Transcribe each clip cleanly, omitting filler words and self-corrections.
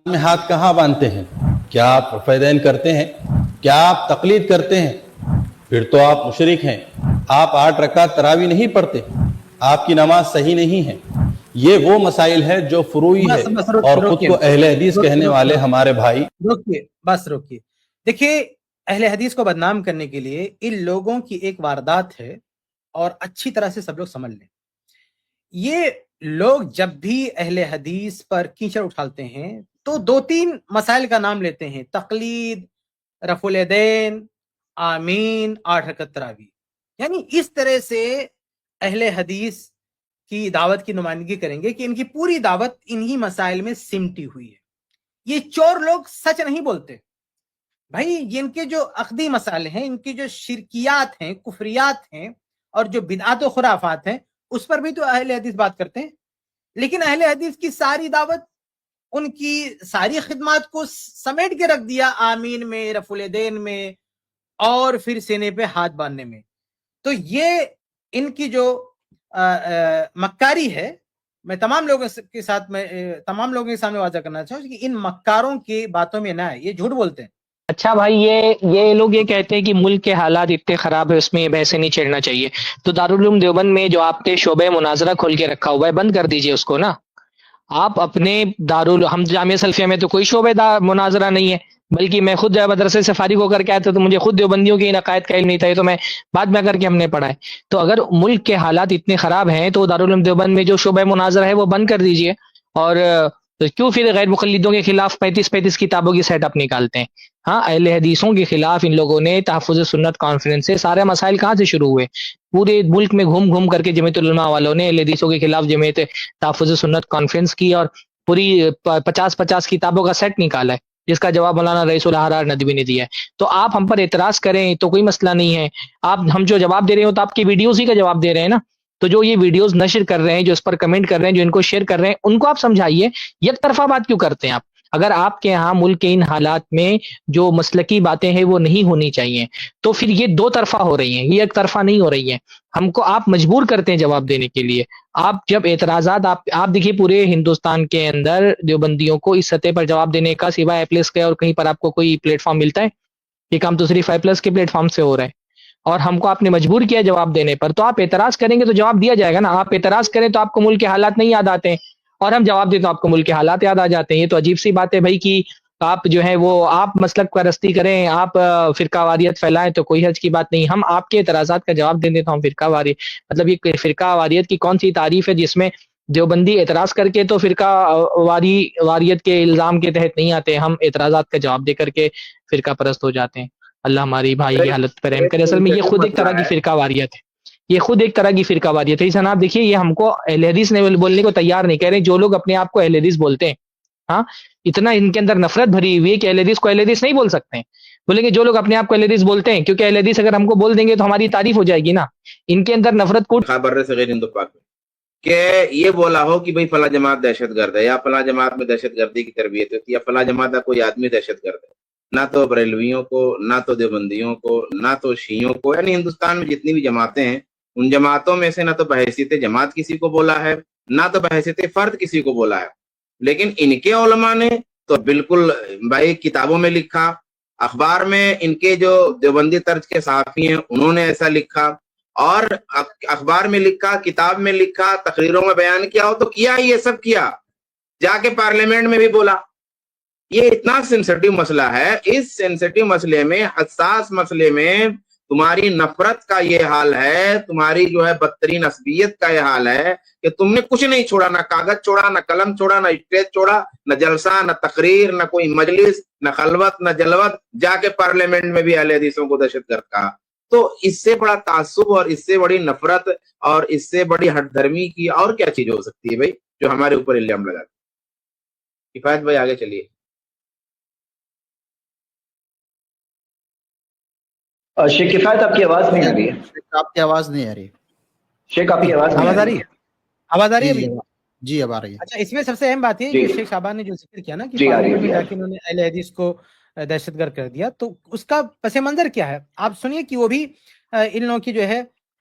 میں ہاتھ کہاں باندھتے ہیں؟ کیا آپ رفع دین کرتے ہیں؟ کیا آپ تقلید کرتے ہیں؟ پھر تو آپ مشرک ہیں۔ آپ 8 رکعت تراویح نہیں پڑھتے، آپ کی نماز صحیح نہیں ہے۔ یہ وہ مسائل ہے جو فروعی ہے بس اور خود کو اہل حدیث کہنے والے ہمارے بھائی روکیے۔ دیکھیے، اہل حدیث کو بدنام کرنے کے لیے ان لوگوں کی ایک واردات ہے، اور اچھی طرح سے سب لوگ سمجھ لیں۔ یہ لوگ جب بھی اہل حدیث پر کیچڑ اٹھالتے ہیں تو 2-3 مسائل کا نام لیتے ہیں: تقلید، رفع الیدین، آمین، 8 رکعت تراویح۔ یعنی اس طرح سے اہل حدیث کی دعوت کی نمائندگی کریں گے کہ ان کی پوری دعوت انہی مسائل میں سمٹی ہوئی ہے۔ یہ چور لوگ سچ نہیں بولتے بھائی، یہ ان کے جو عقدی مسائل ہیں، ان کی جو شرکیات ہیں، کفریات ہیں، اور جو بدعات و خرافات ہیں، اس پر بھی تو اہل حدیث بات کرتے ہیں۔ لیکن اہل حدیث کی ساری دعوت، ان کی ساری خدمات کو سمیٹ کے رکھ دیا آمین میں، رفع الیدین میں، اور پھر سینے پہ ہاتھ باندھنے میں۔ تو یہ ان کی جو مکاری ہے، میں تمام لوگوں کے سامنے واضح کرنا چاہوں کہ ان مکاروں کی باتوں میں نہ آئے، یہ جھوٹ بولتے ہیں۔ اچھا بھائی، یہ لوگ یہ کہتے ہیں کہ ملک کے حالات اتنے خراب ہے، اس میں یہ بحثیں نہیں چھیڑنا چاہیے۔ تو دارالعلوم دیوبند میں جو آپ نے شعبہ مناظرہ کھول کے رکھا ہوا ہے، بند کر دیجئے اس کو نا۔ آپ اپنے ہم جامعہ سلفیہ میں تو کوئی شعبہ مناظرہ نہیں ہے، بلکہ میں خود مدرسے سے فارغ ہو کر کے آیا تھا، تو مجھے خود دیوبندیوں کے ان عقائد کا علم نہیں تھا، یہ تو میں بعد میں کر کے ہم نے پڑھا ہے۔ تو اگر ملک کے حالات اتنے خراب ہیں تو دارالعلوم دیوبند میں جو شعبہ مناظرہ ہے وہ بند کر دیجئے، اور کیوں پھر غیر مقلدوں کے خلاف 35 کتابوں کی سیٹ اپ نکالتے ہیں؟ ہاں، اہل حدیثوں کے خلاف ان لوگوں نے تحفظ سنت کانفرنس سے سارے مسائل کہاں سے شروع ہوئے؟ پورے ملک میں گھوم گھوم کر کے جمعیت العلماء والوں نے اہل حدیثوں کے خلاف جمعیت تحفظ سنت کانفرنس کی، اور پوری 50 کتابوں کا سیٹ نکالا ہے، جس کا جواب مولانا رئیس الاحرار ندوی نے دیا ہے۔ تو آپ ہم پر اعتراض کریں تو کوئی مسئلہ نہیں ہے، ہم جو جواب دے رہے ہو تو آپ کی ویڈیوز ہی کا جواب دے رہے ہیں نا۔ تو جو یہ ویڈیوز نشر کر رہے ہیں، جو اس پر کمنٹ کر رہے ہیں، جو ان کو شیئر کر رہے ہیں، ان کو آپ سمجھائیے، یک طرفہ بات کیوں کرتے ہیں آپ؟ اگر آپ کے ہاں ملک کے ان حالات میں جو مسلکی باتیں ہیں وہ نہیں ہونی چاہیے، تو پھر یہ 2 طرفہ ہو رہی ہیں، یہ ایک طرفہ نہیں ہو رہی ہیں۔ ہم کو آپ مجبور کرتے ہیں جواب دینے کے لیے۔ آپ جب اعتراضات آپ دیکھیے، پورے ہندوستان کے اندر دیوبندیوں کو اس سطح پر جواب دینے کا سوائے ایپلس کے اور کہیں پر آپ کو کوئی پلیٹ فارم ملتا ہے؟ یہ کام تو صرف ایپلس کے پلیٹ فارم سے ہو رہا ہے، اور ہم کو آپ نے مجبور کیا جواب دینے پر۔ تو آپ اعتراض کریں گے تو جواب دیا جائے گا نا۔ آپ اعتراض کریں تو آپ کو ملک کے حالات نہیں یاد آتے ہیں، اور ہم جواب دیں تو آپ کو ملک کے حالات یاد آ جاتے ہیں۔ یہ تو عجیب سی بات ہے بھائی کہ آپ جو ہے وہ آپ مسلک پرستی کریں، آپ فرقہ واریت پھیلائیں تو کوئی حرج کی بات نہیں۔ ہم آپ کے اعتراضات کا جواب دیں تو ہم فرقہ واریت، مطلب یہ فرقہ واریت کی کون سی تعریف ہے جس میں دیوبندی اعتراض کر کے تو فرقہ واریت کے الزام کے تحت نہیں آتے، ہم اعتراضات کا جواب دے کر کے فرقہ پرست ہو جاتے ہیں۔ اللہ ہماری بھائی کی حالت پر رحم کرے۔ اصل میں یہ خود ایک طرح کی فرقہ واریت ہے، یہ خود ایک طرح کی فرقہ واریت ہے۔ جناب دیکھیے، یہ ہم کو اہل حدیث نے بولنے کو تیار نہیں، کہہ رہے جو لوگ اپنے آپ کو اہل حدیث بولتے ہیں، ہاں، اتنا ان کے اندر نفرت بھری ہوئی ہے کہ اہل حدیث کو اہل حدیث نہیں بول سکتے ہیں۔ بولیں گے جو لوگ اپنے آپ کو اہل حدیث بولتے ہیں، کیونکہ اہل حدیث اگر ہم کو بول دیں گے تو ہماری تعریف ہو جائے گی نا۔ ان کے اندر نفرت کوٹ خبر سے غیر ہندو پاک میں کہ یہ بولا ہو کہ بھئی فلاں جماعت دہشت گرد ہے، یا فلاں جماعت میں دہشت گردی کی تربیت ہوتی ہے، یا فلاں جماعت کا کوئی آدمی دہشت گرد ہے، نہ تو بریلویوں کو، نہ تو دیوبندیوں کو، نہ تو شیعوں کو، یعنی ہندوستان میں جتنی بھی جماعتیں ہیں ان جماعتوں میں سے نہ تو بحیثیت جماعت کسی کو بولا ہے، نہ تو بحیثیت فرد کسی کو بولا ہے۔ لیکن ان کے علماء نے تو بالکل بھائی کتابوں میں لکھا، اخبار میں ان کے جو دیوبندی طرز کے صحافی ہیں انہوں نے ایسا لکھا، اور اخبار میں لکھا، کتاب میں لکھا، تقریروں میں بیان کیا ہو تو کیا ہی یہ سب کیا، جا کے پارلیمنٹ میں بھی بولا۔ یہ اتنا سینسٹیو مسئلہ ہے، اس سینسٹیو مسئلے میں، حساس مسئلے میں تمہاری نفرت کا یہ حال ہے، تمہاری جو ہے بدترین عصبیت کا یہ حال ہے کہ تم نے کچھ نہیں چھوڑا، نہ کاغذ چھوڑا، نہ قلم چھوڑا، نہ اسٹیج چھوڑا، نہ جلسہ، نہ تقریر، نہ کوئی مجلس، نہ خلوت، نہ جلوت، جا کے پارلیمنٹ میں بھی اہل حدیثوں کو دہشت گرد کہا۔ تو اس سے بڑا تعصب اور اس سے بڑی نفرت اور اس سے بڑی ہٹ دھرمی کی اور کیا چیز ہو سکتی ہے بھائی جو ہمارے اوپر الزام لگاتے ہیں؟ کفایت بھائی آگے چلیے۔ شیخ کفایت آپ کی آواز نہیں آ رہی ہے۔ آپ کی آواز نہیں آ رہی۔ شیخ آپ کی آواز نہیں آواز آ رہی ہے؟ آواز آ رہی ہے؟ جی اب آ رہی ہے۔ اچھا، اس میں سب سے اہم بات یہ کہ شیخ شعبان نے جو ذکر کیا نا کہ پارلیمنٹ میں جا کے انہوں نے اہل حدیث کو دہشت گرد کر دیا، تو اس کا پس منظر کیا ہے آپ سنیے کہ وہ بھی ان لوگوں کی جو ہے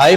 i+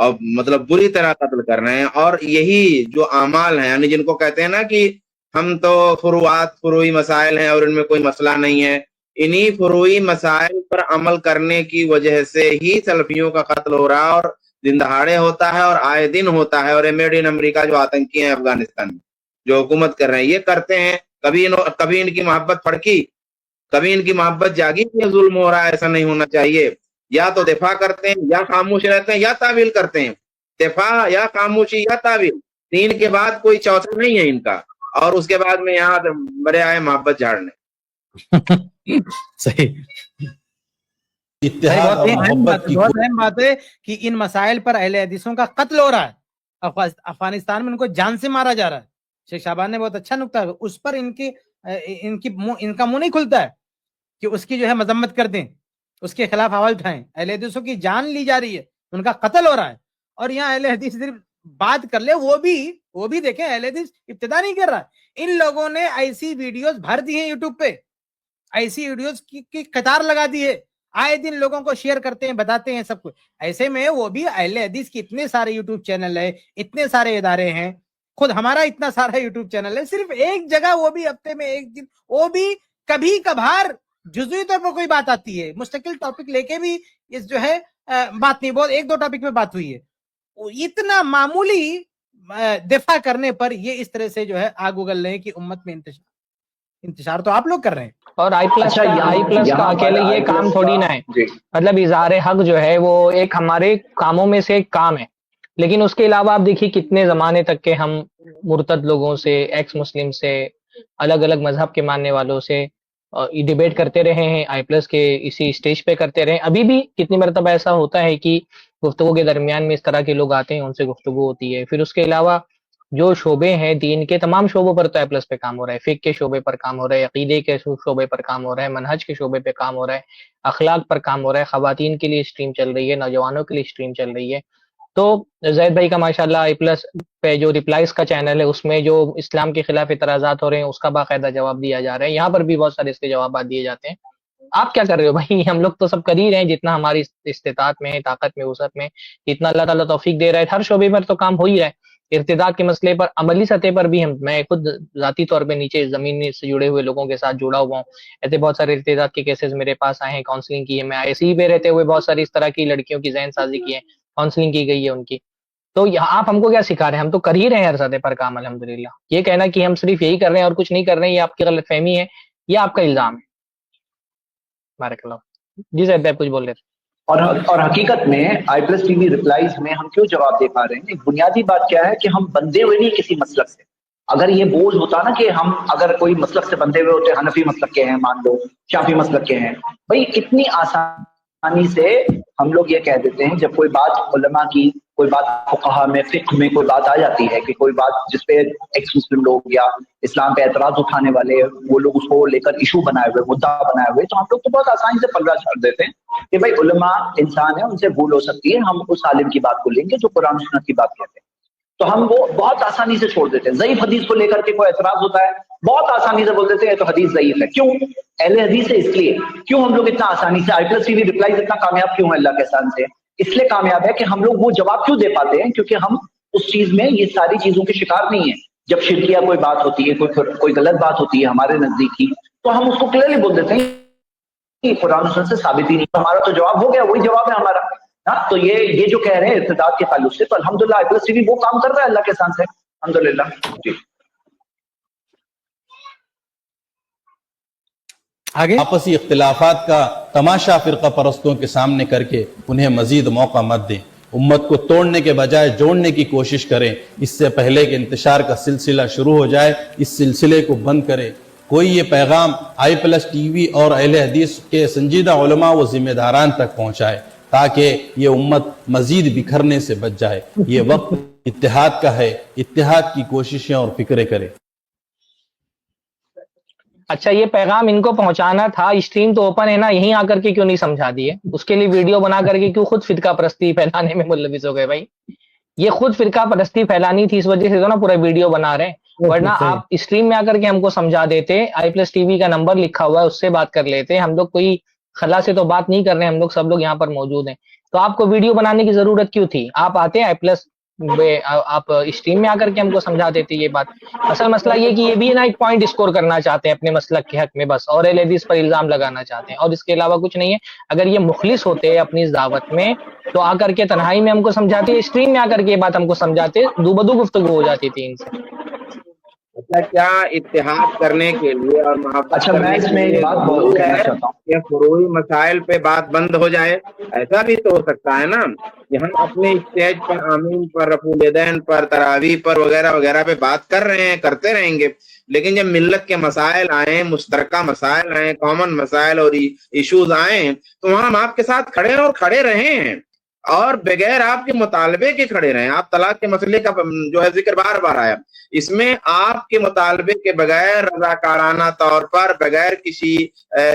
اور مطلب بری طرح قتل کر رہے ہیں. اور یہی جو اعمال ہیں یعنی جن کو کہتے ہیں نا کہ ہم تو فروعی مسائل ہیں اور ان میں کوئی مسئلہ نہیں ہے, انہی فروعی مسائل پر عمل کرنے کی وجہ سے ہی سلفیوں کا قتل ہو رہا ہے, اور دن دہاڑے ہوتا ہے اور آئے دن ہوتا ہے. اور یہ میڈ ان امریکہ جو آتنکی ہیں افغانستان میں جو حکومت کر رہے ہیں یہ کرتے ہیں. کبھی ان کی محبت پھڑکی, کبھی ان کی محبت جاگی کہ ظلم ہو رہا ہے, ایسا نہیں ہونا چاہیے. یا تو دفاع کرتے ہیں یا خاموش رہتے ہیں یا تعویل کرتے ہیں. دفاع یا خاموشی یا تعویل, تین کے بعد کوئی چوتھا نہیں ہے ان کا. اور اس کے بعد میں یہاں بڑے آئے محبت جھاڑنے. صحیح, اتحاد اور محبت کی بہت اہم بات ہے کہ ان مسائل پر اہل حدیثوں کا قتل ہو رہا ہے. افغانستان میں ان کو جان سے مارا جا رہا ہے. شیخ شعبان نے بہت اچھا نکتہ ہے, اس پر ان کا منہ نہیں کھلتا ہے کہ اس کی جو ہے مذمت کر دیں, اس کے خلاف آواز اٹھائیں. اہل حدیثوں کی جان لی جا رہی ہے, ان کا قتل ہو رہا ہے, اور یہاں اہل حدیث صرف بات کر لے, وہ بھی دیکھیں اہل حدیث ابتدا نہیں کر رہا. ان لوگوں نے ایسی ویڈیوز بھر دی ہیں یوٹیوب پہ, ایسی ویڈیوز کی قطار لگا دی ہے, آئے دن لوگوں کو شیئر کرتے ہیں, بتاتے ہیں سب کچھ. ایسے میں وہ بھی اہل حدیث کی اتنے سارے یوٹیوب چینل ہے, اتنے سارے ادارے ہیں, خود ہمارا اتنا سارا یوٹیوب چینل ہے, صرف ایک جگہ وہ بھی ہفتے میں ایک دن, وہ بھی کبھی کبھار جزوی طور پر کوئی بات آتی ہے, مستقل ٹاپک لے کے بھی اس جو ہے بات نہیں, بہت ایک دو ٹاپک میں بات ہوئی ہے. اتنا معمولی دفاع کرنے پر یہ اس طرح سے جو ہے آگ اگل رہے ہیں کہ امت میں انتشار تو آپ لوگ کر رہے ہیں. اور آئی پلس کا اکیلے یہ کام تھوڑی نہ ہے, مطلب اظہار حق جو ہے وہ ایک ہمارے کاموں میں سے ایک کام ہے, لیکن اس کے علاوہ آپ دیکھیے کتنے زمانے تک کے ہم مرتد لوگوں سے, ایکس مسلم سے, الگ الگ مذہب کے ماننے والوں سے ڈیبیٹ کرتے رہے ہیں, آئی پلس کے اسی اسٹیج پہ کرتے رہے. ابھی بھی کتنی مرتبہ ایسا ہوتا ہے کہ گفتگو کے درمیان میں اس طرح کے لوگ آتے ہیں, ان سے گفتگو ہوتی ہے. پھر اس کے علاوہ جو شعبے ہیں دین کے, تمام شعبوں پر تو آئی پلس پہ کام ہو رہا ہے. فقہ کے شعبے پر کام ہو رہا ہے, عقیدے کے شعبے پر کام ہو رہا ہے, منہج کے شعبے پہ کام ہو رہا ہے, اخلاق پر کام ہو رہا ہے, خواتین کے لیے اسٹریم چل رہی ہے, نوجوانوں کے لیے اسٹریم چل رہی ہے. تو زید بھائی کا ماشاءاللہ آئی پلس پہ جو ریپلائز کا چینل ہے اس میں جو اسلام کے خلاف اعتراضات ہو رہے ہیں اس کا باقاعدہ جواب دیا جا رہا ہے. یہاں پر بھی بہت سارے اس کے جوابات دیے جاتے ہیں. آپ کیا کر رہے ہو بھائی؟ ہم لوگ تو سب کر ہی رہے ہیں جتنا ہماری استطاعت میں, طاقت میں, وسعت میں, جتنا اللہ تعالیٰ توفیق دے رہا ہے. ہر شعبے پر تو کام ہو ہی رہا ہے. ارتداد کے مسئلے پر عملی سطح پر بھی میں خود ذاتی طور پہ نیچے زمین سے جڑے ہوئے لوگوں کے ساتھ جڑا ہوا ہوں. ایسے بہت سارے ارتداد کے کیسز میرے پاس آئے ہیں, کاؤنسلنگ کی ہے. میں آئی سی پہ رہتے ہوئے بہت ساری اس طرح کی لڑکیوں کی ذہن سازی کی ہے, کاؤنسلنگ کی گئی ہے ان کی. تو آپ ہم کو کیا سکھا رہے ہیں؟ ہم تو کر ہی رہے ہیں ہر سطح پر کام الحمدللہ. یہ کہنا کہ ہم صرف یہی کر رہے ہیں اور کچھ نہیں کر رہے ہیں, یہ آپ کی غلط فہمی ہے, یہ آپ کا الزام ہے. بارک اللہ. جی زید بھائی کچھ بول رہے تھے. اور حقیقت میں آئی پلس ٹی وی ریپلائز میں ہم کیوں جواب دے پا رہے ہیں؟ ایک بنیادی بات کیا ہے کہ ہم بندے ہوئے نہیں کسی مسلک سے. اگر یہ بوجھ ہوتا نا کہ ہم اگر کوئی مسلک سے بندے ہوئے ہوتے, حنفی مسلک کے ہیں مان لو, شافی مسلک کے ہیں, بھائی اتنی آسانی سے ہم لوگ یہ کہہ دیتے ہیں جب کوئی بات علماء کی, کوئی بات فقہا میں, فقہ میں کوئی بات آ جاتی ہے کہ کوئی بات جس پہ ایکس مسلم لوگ یا اسلام پہ اعتراض اٹھانے والے وہ لوگ اس کو لے کر ایشو بنائے ہوئے, مدعا بنائے ہوئے, تو ہم لوگ تو بہت آسانی سے پلڑا چھاڑ دیتے ہیں کہ بھائی علماء انسان ہے, ان سے بھول ہو سکتی ہے, ہم اس عالم کی بات کو لیں گے جو قرآن و سنت کی بات کہتے ہیں. تو ہم وہ بہت آسانی سے چھوڑ دیتے ہیں. ضعیف حدیث کو لے کر کے کوئی اعتراض ہوتا ہے, بہت آسانی سے بول دیتے ہیں تو حدیث ضعیف ہے. کیوں اہل حدیث ہے اس لیے. کیوں ہم لوگ اتنا آسانی سے آئی پلس ٹی وی ریپلائز اتنا کامیاب کیوں ہے اللہ کے احسان سے؟ اس لیے کامیاب ہے کہ ہم لوگ وہ جواب کیوں دے پاتے ہیں, کیونکہ ہم اس چیز میں یہ ساری چیزوں کے شکار نہیں ہیں. جب شرکیہ کوئی بات ہوتی ہے, کوئی غلط بات ہوتی ہے ہمارے نزدیک کی, تو ہم اس کو کلیئرلی بول دیتے ہیں کہ قرآن و سنت سے ثابت ہی نہیں. ہمارا تو جواب ہو گیا, وہی جواب ہے ہمارا. تو یہ جو کہہ رہے ہیں ارتداد کے تعلق سے, تو الحمدللہ آئی پلس ٹی وی وہ کام کر رہا ہے اللہ کے احسان سے الحمدللہ. جی آگے آپسی اختلافات کا تماشا فرقہ پرستوں کے سامنے کر کے انہیں مزید موقع مت دیں. امت کو توڑنے کے بجائے جوڑنے کی کوشش کریں. اس سے پہلے کہ انتشار کا سلسلہ شروع ہو جائے, اس سلسلے کو بند کریں. کوئی یہ پیغام آئی پلس ٹی وی اور اہل حدیث کے سنجیدہ علماء و ذمہ داران تک پہنچائے تاکہ یہ امت مزید بکھرنے سے بچ جائے. یہ وقت اتحاد کا ہے, اتحاد کی کوششیں اور فکریں کرے. اچھا یہ پیغام ان کو پہنچانا تھا, اسٹریم تو اوپن ہے نا, یہیں آ کر کے کیوں نہیں سمجھا دیے؟ اس کے لیے ویڈیو بنا کر کے کیوں خود فرقہ پرستی پھیلانے میں ملوث ہو گئے بھائی؟ یہ خود فرقہ پرستی پھیلانی تھی, اس وجہ سے تو نا پورا ویڈیو بنا رہے ہیں. ورنہ آپ اسٹریم میں آ کر کے ہم کو سمجھا دیتے, آئی پلس ٹی وی کا نمبر لکھا ہوا ہے اس سے بات کر لیتے. ہم لوگ کوئی خلا سے تو بات نہیں کر رہے ہیں ہم لوگ، سب لوگ یہاں پر موجود ہیں. تو آپ کو ویڈیو بنانے کی ضرورت کیوں تھی؟ آپ آتے ہیں پلس آپ اسٹریم میں آ کر کے ہم کو سمجھا دیتے یہ بات. اصل مسئلہ یہ کہ یہ بھی نا ایک پوائنٹ اسکور کرنا چاہتے ہیں اپنے مسلک کے حق میں بس، اور اہل حدیث پر الزام لگانا چاہتے ہیں، اور اس کے علاوہ کچھ نہیں ہے. اگر یہ مخلص ہوتے اپنی اس دعوت میں تو آ کر کے تنہائی میں ہم کو سمجھاتے، اسٹریم میں آ کر کے یہ بات ہم کو سمجھاتے، دو بدو گفتگو ہو جاتی تھی ان سے. اچھا، کیا اتحاد کرنے کے لیے اور محبت اچھا میں کرنے اس کے میں ایک لیے بات ضروری کہنا ہے چاہتا ہوں. کہ فروعی مسائل پہ بات بند ہو جائے؟ ایسا بھی تو ہو سکتا ہے نا کہ ہم اپنے اسٹیج پر آمین پر، رفع الیدین پر، تراویح پر وغیرہ وغیرہ پہ بات کر رہے ہیں، کرتے رہیں گے، لیکن جب ملت کے مسائل آئیں، مشترکہ مسائل آئیں، کامن مسائل اور ایشوز آئیں، تو وہاں ہم آپ کے ساتھ کھڑے ہیں اور کھڑے رہے ہیں، اور بغیر آپ کے مطالبے کے کھڑے رہے ہیں. آپ طلاق کے مسئلے کا جو ہے ذکر بار بار آیا، اس میں آپ کے مطالبے کے بغیر، رضاکارانہ طور پر، بغیر کسی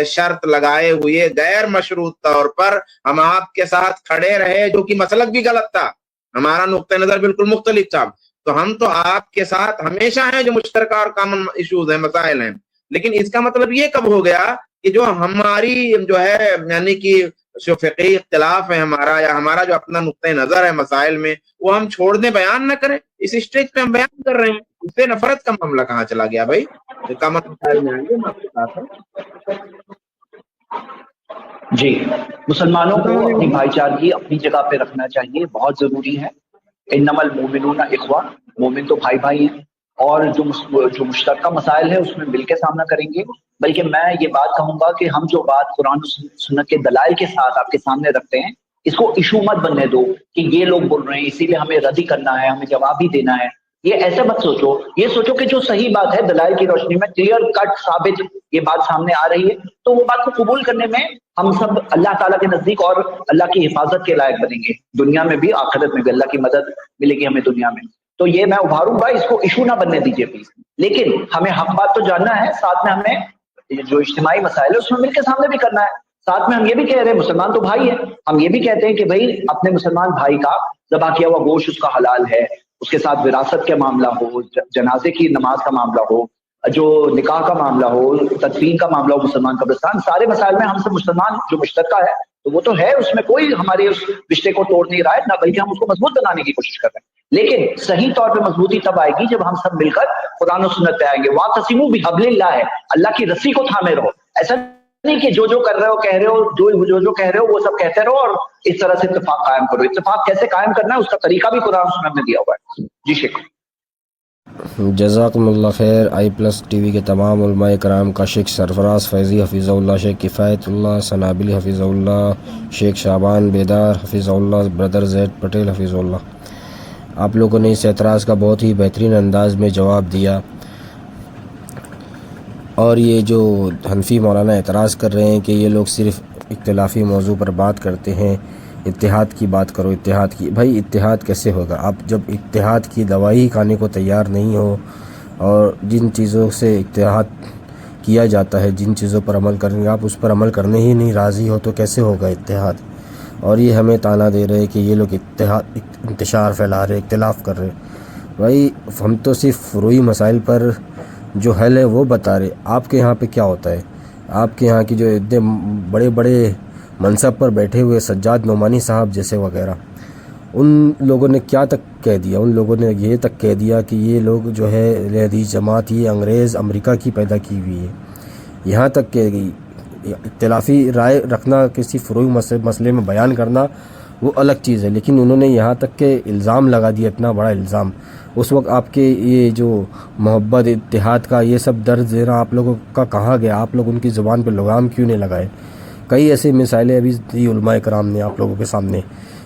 شرط لگائے ہوئے، غیر مشروط طور پر ہم آپ کے ساتھ کھڑے رہے، جو کہ مسلک بھی غلط تھا، ہمارا نقطہ نظر بالکل مختلف تھا. تو ہم تو آپ کے ساتھ ہمیشہ ہیں، جو مشترکہ اور کامن ایشوز ہیں، مسائل ہیں. لیکن اس کا مطلب یہ کب ہو گیا کہ جو ہماری جو ہے یعنی کہ جو فقہی اختلاف ہے ہمارا، یا ہمارا جو اپنا نقطۂ نظر ہے مسائل میں، وہ ہم چھوڑ دیں، بیان نہ کریں؟ اس اسٹیج پہ ہم بیان کر رہے ہیں. اس سے نفرت کا معاملہ کہاں چلا گیا بھائی؟ کامن مسائل میں آئیں گے، ہم آپ کے ساتھ ہیں. جی، مسلمانوں کو اپنی بھائی چارگی اپنی جگہ پہ رکھنا چاہیے، بہت ضروری ہے. انما المؤمنون اخوہ، مومن تو بھائی بھائی ہیں، اور جو مشترکہ مسائل ہے اس میں مل کے سامنا کریں گے. بلکہ میں یہ بات کہوں گا کہ ہم جو بات قرآن و سنت کے دلائل کے ساتھ آپ کے سامنے رکھتے ہیں، اس کو ایشو مت بننے دو کہ یہ لوگ بول رہے ہیں اسی لیے ہمیں رد ہی کرنا ہے، ہمیں جواب ہی دینا ہے. یہ ایسے مت سوچو، یہ سوچو کہ جو صحیح بات ہے دلائل کی روشنی میں کلیئر کٹ ثابت یہ بات سامنے آ رہی ہے، تو وہ بات کو قبول کرنے میں ہم سب اللہ تعالیٰ کے نزدیک اور اللہ کی حفاظت کے لائق بنیں گے، دنیا میں بھی آخرت میں بھی اللہ کی مدد ملے گی ہمیں دنیا میں. تو یہ میں ابھاروں گا، اس کو ایشو نہ بننے دیجیے پلیز. لیکن ہمیں حق بات تو جاننا ہے، ساتھ میں ہمیں جو اجتماعی مسائل ہے اس میں مل کے سامنے بھی کرنا ہے. ساتھ میں ہم یہ بھی کہہ رہے ہیں مسلمان تو بھائی ہیں، ہم یہ بھی کہتے ہیں کہ بھائی اپنے مسلمان بھائی کا ذبح کیا ہوا گوشت اس کا حلال ہے، اس کے ساتھ وراثت کا معاملہ ہو، جنازے کی نماز کا معاملہ ہو، جو نکاح کا معاملہ ہو، تدفین کا معاملہ ہو، مسلمان قبرستان، سارے مسائل میں ہم سب مسلمان جو مشترکہ ہے تو وہ تو ہے، اس میں کوئی ہمارے اس رشتے کو توڑ نہیں رہا ہے، نہ بلکہ ہم اس کو مضبوط بنانے کی کوشش کر رہے ہیں. لیکن صحیح طور پہ مضبوطی تب آئے گی جب ہم سب مل کر قرآن و سنت پہ آئیں گے. واعتصموا بحبل اللہ ہے، اللہ کی رسی کو تھامے رہو. ایسا نہیں کہ جو کر رہے ہو کہہ رہے ہو، جو کہہ رہے ہو وہ سب کہتے رہو اور اس طرح سے اتفاق قائم کرو. اتفاق کیسے قائم کرنا ہے اس کا طریقہ بھی قرآن و سنت میں دیا ہوا ہے. جی شکریہ. جزاکم اللہ خیر. آئی پلس ٹی وی کے تمام علماء کرام کا شیخ سرفراز فیضی حفظہ اللہ، شیخ کفایت اللہ سنابلی حفظہ اللہ، شیخ شعبان بیدار حفظہ اللہ، بردر زید پٹیل حفظہ اللہ، آپ لوگوں نے اس اعتراض کا بہت ہی بہترین انداز میں جواب دیا. اور یہ جو حنفی مولانا اعتراض کر رہے ہیں کہ یہ لوگ صرف اختلافی موضوع پر بات کرتے ہیں، اتحاد کی بات کرو، اتحاد کی، بھائی اتحاد کیسے ہوگا؟ آپ جب اتحاد کی دوائی کھانے کو تیار نہیں ہو، اور جن چیزوں سے اتحاد کیا جاتا ہے، جن چیزوں پر عمل کریں گے، آپ اس پر عمل کرنے ہی نہیں راضی ہو، تو کیسے ہوگا اتحاد؟ اور یہ ہمیں طعنہ دے رہے کہ یہ لوگ انتشار پھیلا رہے، اختلاف کر رہے. بھائی ہم تو صرف فروعی مسائل پر جو حل ہے وہ بتا رہے. آپ کے یہاں پہ کیا ہوتا ہے؟ آپ کے یہاں کی جو اتنے بڑے بڑے منصب پر بیٹھے ہوئے سجاد نعمانی صاحب جیسے وغیرہ، ان لوگوں نے کیا تک کہہ دیا؟ ان لوگوں نے یہ تک کہہ دیا کہ یہ لوگ جو ہے اہل حدیث جماعت یہ انگریز امریکہ کی پیدا کی ہوئی ہے. یہاں تک کہ اختلافی رائے رکھنا، کسی فروعی مسئلے میں بیان کرنا وہ الگ چیز ہے، لیکن انہوں نے یہاں تک کہ الزام لگا دیا، اتنا بڑا الزام. اس وقت آپ کے یہ جو محبت اتحاد کا یہ سب درد دینا آپ لوگوں کا کہاں گیا؟ آپ لوگ ان کی زبان پہ لگام کیوں نہیں لگائے؟ کئی ایسے مثالیں ابھی دی علماء کرام نے آپ لوگوں کے سامنے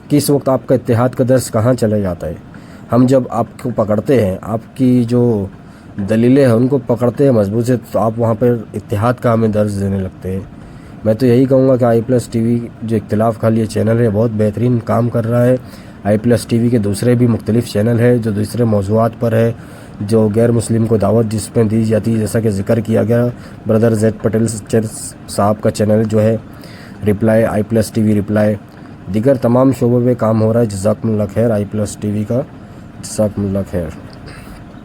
کہ اس وقت آپ کا اتحاد کا درس کہاں چلا جاتا ہے. ہم جب آپ کو پکڑتے ہیں، آپ کی جو دلیلیں ہیں ان کو پکڑتے ہیں مضبوط سے، تو آپ وہاں پر اتحاد کا ہمیں درس دینے لگتے ہیں. میں تو یہی کہوں گا کہ آئی پلس ٹی وی جو اختلاف خالی چینل ہے بہت بہترین کام کر رہا ہے. آئی پلس ٹی وی کے دوسرے بھی مختلف چینل ہے جو دوسرے موضوعات پر ہے، جو غیر مسلم کو دعوت جس میں دی جاتی ہے، جیسا کہ ذکر کیا گیا بردر زید پٹیل صاحب کا چینل جو ہے رپلائی، آئی پلس ٹی وی رپلائی، دیگر تمام شعبوں پہ کام ہو رہا ہے. جزاکم اللہ خیر. آئی پلس ٹی وی کا جزاکم اللہ خیر.